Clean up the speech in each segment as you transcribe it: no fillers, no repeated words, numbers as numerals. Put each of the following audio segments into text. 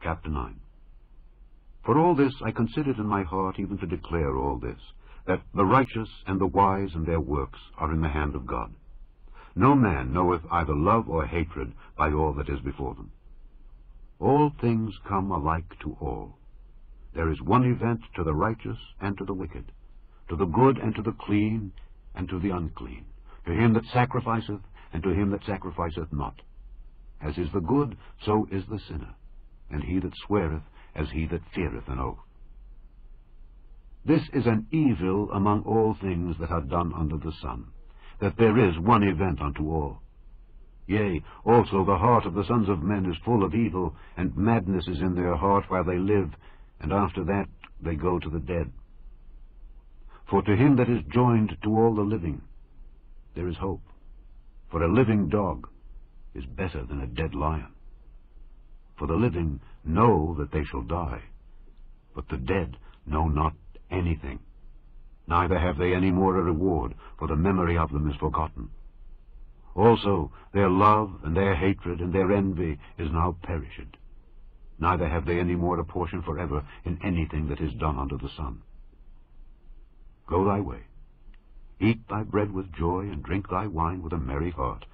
Chapter 9. For all this I considered in my heart even to declare all this, that the righteous and the wise and their works are in the hand of God. No man knoweth either love or hatred by all that is before them. All things come alike to all. There is one event to the righteous and to the wicked, to the good and to the clean and to the unclean, to him that sacrificeth and to him that sacrificeth not. As is the good, so is the sinner, and he that sweareth as he that feareth an oath. This is an evil among all things that are done under the sun, that there is one event unto all. Yea, also the heart of the sons of men is full of evil, and madness is in their heart while they live, and after that they go to the dead. For to him that is joined to all the living there is hope, for a living dog is better than a dead lion. For the living know that they shall die, but the dead know not anything, neither have they any more a reward, for the memory of them is forgotten. Also their love and their hatred and their envy is now perished, neither have they any more a portion forever in anything that is done under the sun. Go thy way, eat thy bread with joy, and drink thy wine with a merry heart,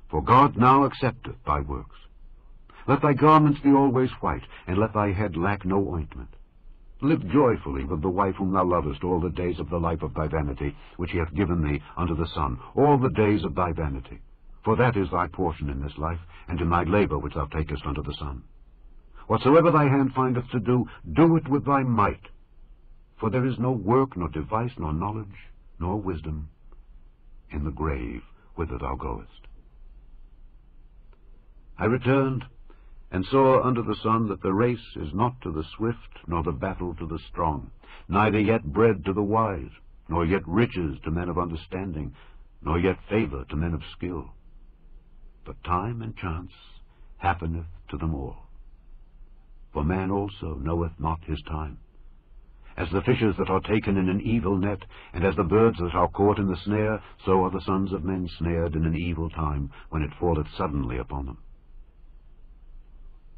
for God now accepteth thy works. Let thy garments be always white, and let thy head lack no ointment. Live joyfully with the wife whom thou lovest all the days of the life of thy vanity, which he hath given thee unto the sun, all the days of thy vanity. For that is thy portion in this life, and in thy labor which thou takest under the sun. Whatsoever thy hand findeth to do, do it with thy might. For there is no work, nor device, nor knowledge, nor wisdom in the grave whither thou goest. I returned, and saw under the sun that the race is not to the swift, nor the battle to the strong, neither yet bread to the wise, nor yet riches to men of understanding, nor yet favor to men of skill. But time and chance happeneth to them all. For man also knoweth not his time. As the fishes that are taken in an evil net, and as the birds that are caught in the snare, so are the sons of men snared in an evil time, when it falleth suddenly upon them.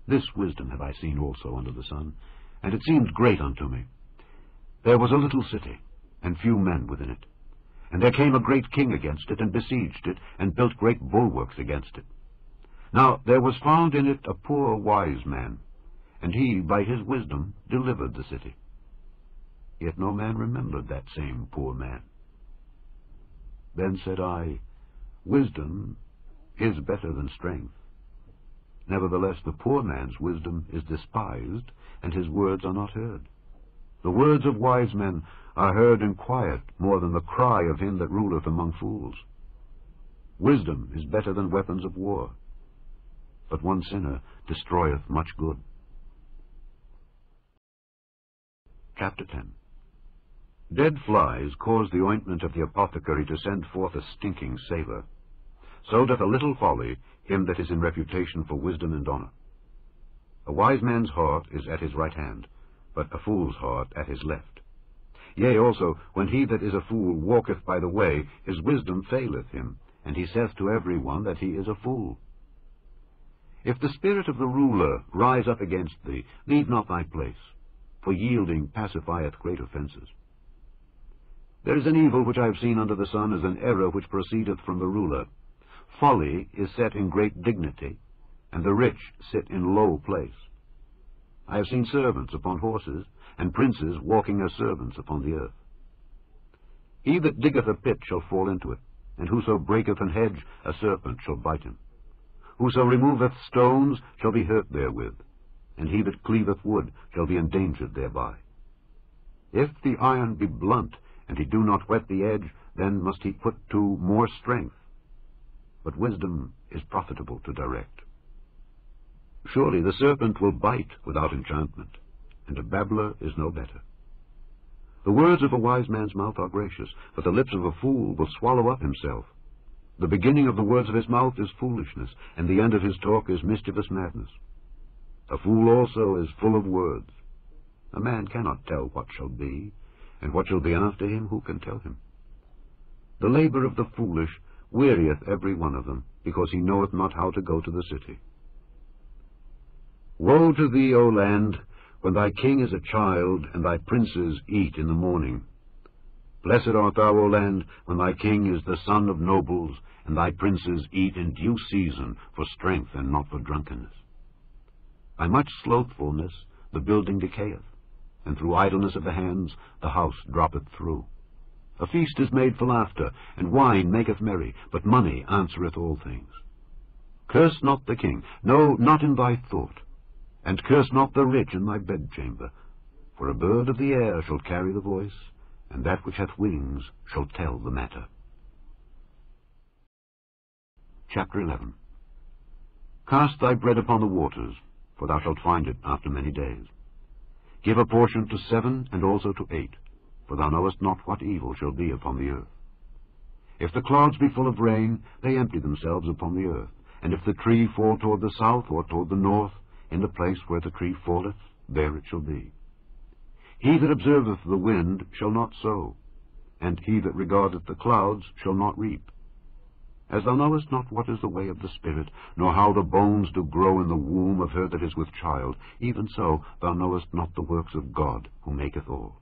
This wisdom have I seen also under the sun, and it seemed great unto me. There was a little city, and few men within it. And there came a great king against it, and besieged it, and built great bulwarks against it. Now there was found in it a poor wise man, and he by his wisdom delivered the city. Yet no man remembered that same poor man. Then said I, Wisdom is better than strength. Nevertheless the poor man's wisdom is despised, and his words are not heard. The words of wise men are heard in quiet more than the cry of him that ruleth among fools. Wisdom is better than weapons of war, but one sinner destroyeth much good. Chapter 10. Dead flies cause the ointment of the apothecary to send forth a stinking savour. So doth a little folly him that is in reputation for wisdom and honour. A wise man's heart is at his right hand, but a fool's heart at his left. Yea, also, when he that is a fool walketh by the way, his wisdom faileth him, and he saith to every one that he is a fool. If the spirit of the ruler rise up against thee, leave not thy place, for yielding pacifieth great offences. There is an evil which I have seen under the sun, as an error which proceedeth from the ruler. Folly is set in great dignity, and the rich sit in low place. I have seen servants upon horses, and princes walking as servants upon the earth. He that diggeth a pit shall fall into it, and whoso breaketh an hedge, a serpent shall bite him. Whoso removeth stones shall be hurt therewith, and he that cleaveth wood shall be endangered thereby. If the iron be blunt, and he do not whet the edge, then must he put to more strength. But wisdom is profitable to direct. Surely the serpent will bite without enchantment, and a babbler is no better. The words of a wise man's mouth are gracious, but the lips of a fool will swallow up himself. The beginning of the words of his mouth is foolishness, and the end of his talk is mischievous madness. A fool also is full of words. A man cannot tell what shall be, and what shall be after him, who can tell him? The labor of the foolish wearieth every one of them, because he knoweth not how to go to the city. Woe to thee, O land, when thy king is a child, and thy princes eat in the morning. Blessed art thou, O land, when thy king is the son of nobles, and thy princes eat in due season, for strength and not for drunkenness. By much slothfulness the building decayeth, and through idleness of the hands the house droppeth through. A feast is made for laughter, and wine maketh merry, but money answereth all things. Curse not the king, no, not in thy thought, and curse not the rich in thy bedchamber, for a bird of the air shall carry the voice, and that which hath wings shall tell the matter. Chapter 11. Cast thy bread upon the waters, for thou shalt find it after many days. Give a portion to 7 and also to 8, for thou knowest not what evil shall be upon the earth. If the clouds be full of rain, they empty themselves upon the earth, and if the tree fall toward the south or toward the north, in the place where the tree falleth, there it shall be. He that observeth the wind shall not sow, and he that regardeth the clouds shall not reap. As thou knowest not what is the way of the Spirit, nor how the bones do grow in the womb of her that is with child, even so thou knowest not the works of God, who maketh all.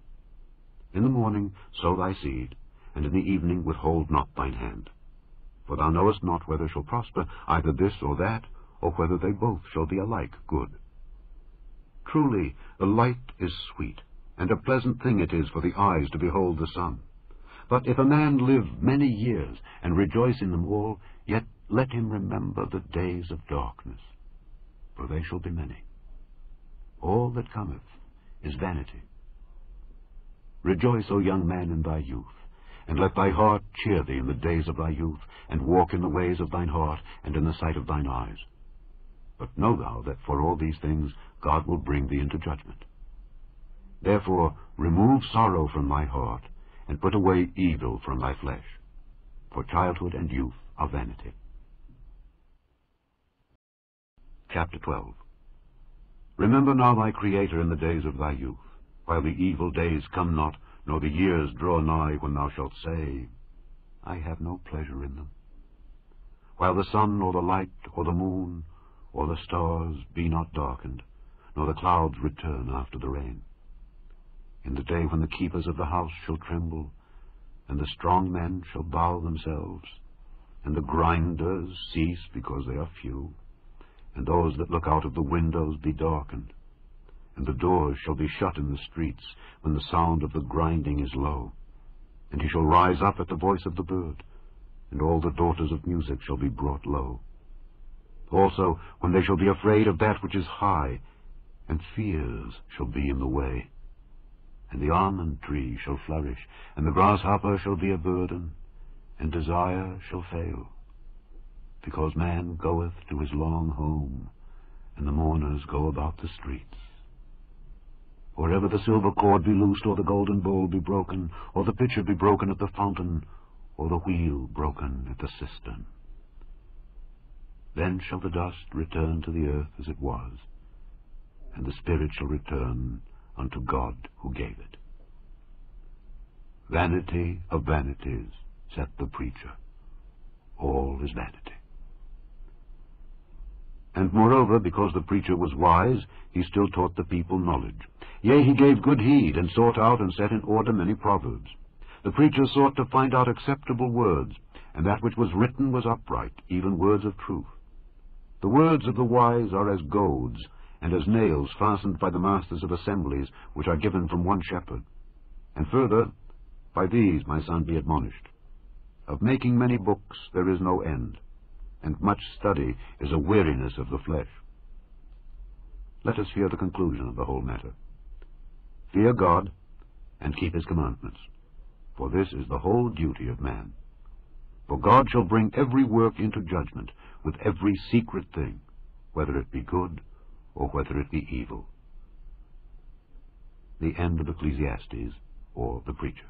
In the morning sow thy seed, and in the evening withhold not thine hand. For thou knowest not whether shall prosper either this or that, or whether they both shall be alike good. Truly the light is sweet, and a pleasant thing it is for the eyes to behold the sun. But if a man live many years, and rejoice in them all, yet let him remember the days of darkness, for they shall be many. All that cometh is vanity. Rejoice, O young man, in thy youth, and let thy heart cheer thee in the days of thy youth, and walk in the ways of thine heart, and in the sight of thine eyes. But know thou that for all these things God will bring thee into judgment. Therefore remove sorrow from thy heart, and put away evil from thy flesh, for childhood and youth are vanity. Chapter 12. Remember now thy Creator in the days of thy youth, while the evil days come not, nor the years draw nigh, when thou shalt say, I have no pleasure in them. While the sun, or the light, or the moon, or the stars be not darkened, nor the clouds return after the rain. In the day when the keepers of the house shall tremble, and the strong men shall bow themselves, and the grinders cease because they are few, and those that look out of the windows be darkened, and the doors shall be shut in the streets, when the sound of the grinding is low. And he shall rise up at the voice of the bird, and all the daughters of music shall be brought low. Also, when they shall be afraid of that which is high, and fears shall be in the way. And the almond tree shall flourish, and the grasshopper shall be a burden, and desire shall fail. Because man goeth to his long home, and the mourners go about the streets. Wherever the silver cord be loosed, or the golden bowl be broken, or the pitcher be broken at the fountain, or the wheel broken at the cistern. Then shall the dust return to the earth as it was, and the spirit shall return unto God who gave it. Vanity of vanities, saith the preacher. All is vanity. And moreover, because the preacher was wise, he still taught the people knowledge. Yea, he gave good heed, and sought out and set in order many proverbs. The preacher sought to find out acceptable words, and that which was written was upright, even words of truth. The words of the wise are as goads, and as nails fastened by the masters of assemblies, which are given from one shepherd. And further, by these, my son, be admonished. Of making many books there is no end, and much study is a weariness of the flesh. Let us hear the conclusion of the whole matter. Fear God, and keep his commandments, for this is the whole duty of man. For God shall bring every work into judgment, with every secret thing, whether it be good or whether it be evil. The end of Ecclesiastes, or the Preacher.